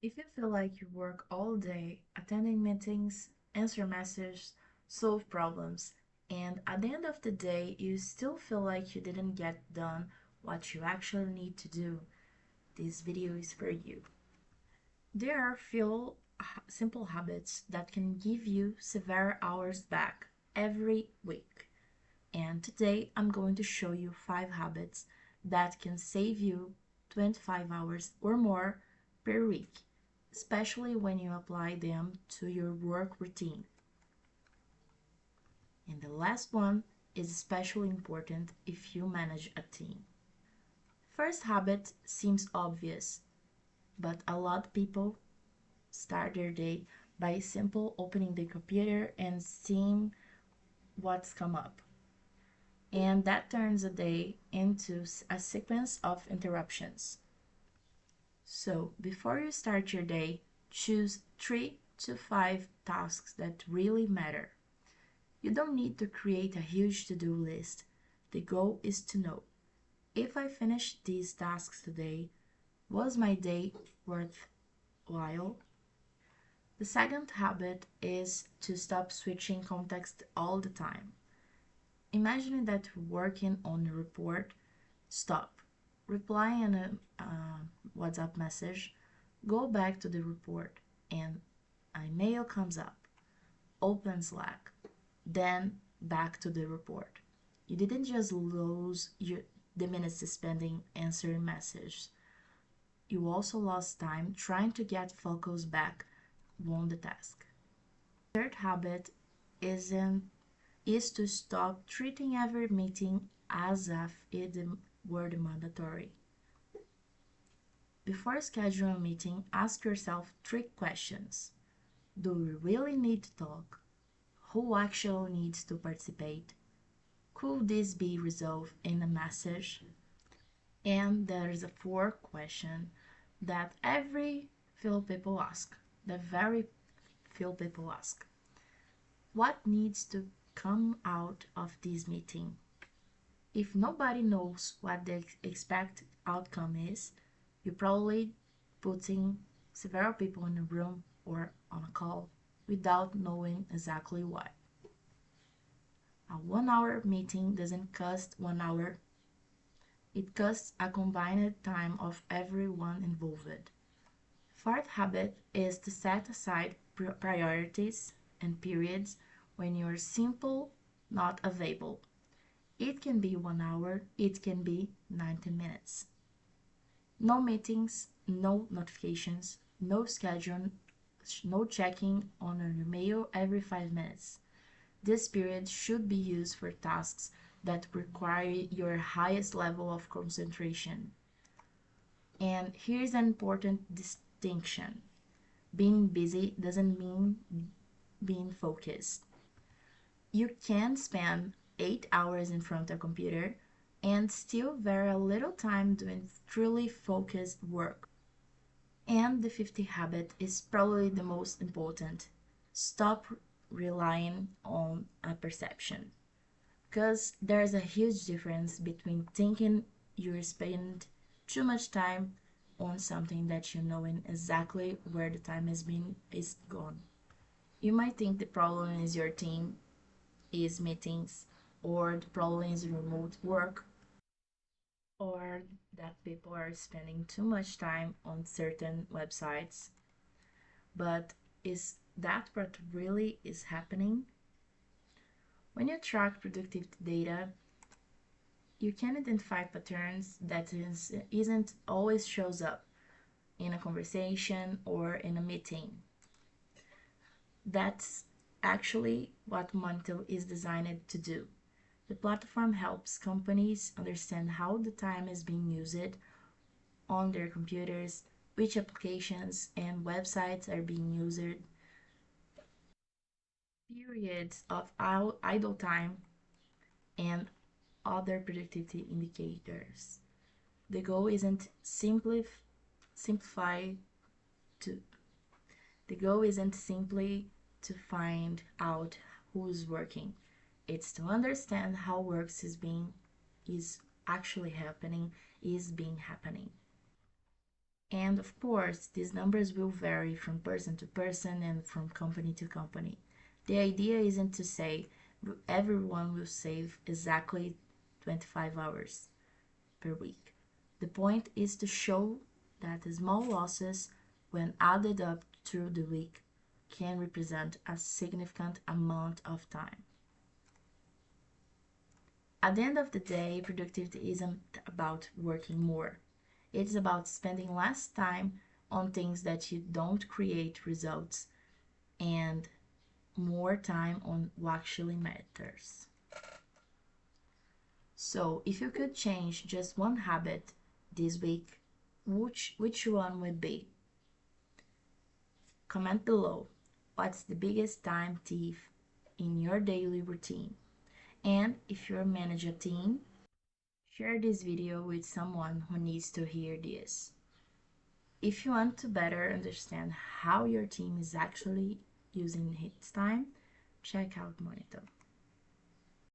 If you feel like you work all day attending meetings, answer messages, solve problems, and at the end of the day you still feel like you didn't get done what you actually need to do, this video is for you. There are few simple habits that can give you several hours back every week. And today I'm going to show you 5 habits that can save you 25 hours or more per week, especially when you apply them to your work routine. And the last one is especially important if you manage a team. First habit seems obvious, but a lot of people start their day by simple opening the computer and seeing what's come up. And that turns a day into a sequence of interruptions. So, before you start your day, choose 3 to 5 tasks that really matter. You don't need to create a huge to-do list. The goal is to know, if I finish these tasks today, was my day worthwhile? The second habit is to stop switching context all the time. Imagine that you're working on a report, stop, reply in a WhatsApp message, go back to the report, and an email comes up. Open Slack, then back to the report. You didn't just lose the minutes spending answering messages. You also lost time trying to get focus back on the task. Third habit is to stop treating every meeting as if it were mandatory. Before scheduling a meeting, ask yourself 3 questions. Do we really need to talk? Who actually needs to participate? Could this be resolved in a message? And there's a 4th question that very few people ask. What needs to come out of this meeting? If nobody knows what the expected outcome is, you're probably putting several people in a room or on a call without knowing exactly why. A 1 hour meeting doesn't cost 1 hour, it costs a combined time of everyone involved. Fourth habit is to set aside priorities and periods when you're simple not available. It can be 1 hour, it can be 90 minutes. No meetings, no notifications, no schedule, no checking on an email every 5 minutes. This period should be used for tasks that require your highest level of concentration. And here's an important distinction. Being busy doesn't mean being focused. You can spend 8 hours in front of a computer and still very little time doing truly focused work. And the 50 habit is probably the most important. Stop relying on a perception. Because there's a huge difference between thinking you spend too much time on something that you knowing exactly where the time is gone. You might think the problem is your team, is meetings, or the problem is remote work, or that people are spending too much time on certain websites. But is that what really is happening? When you track productivity data, you can identify patterns that isn't always shows up in a conversation or in a meeting. That's actually what Montel is designed to do. The platform helps companies understand how the time is being used on their computers, which applications and websites are being used, periods of idle time, and other productivity indicators. The goal isn't simplify to the goal isn't simply to find out who's working. It's to understand how works is actually happening, is being happening. And of course, these numbers will vary from person to person and from company to company. The idea isn't to say everyone will save exactly 25 hours per week. The point is to show that the small losses, when added up through the week, can represent a significant amount of time. At the end of the day, productivity isn't about working more. It's about spending less time on things that you don't create results and more time on what actually matters. So, if you could change just one habit this week, which one would be? Comment below. What's the biggest time thief in your daily routine? And if you manage a team, share this video with someone who needs to hear this. If you want to better understand how your team is actually using its time, check out Monitor.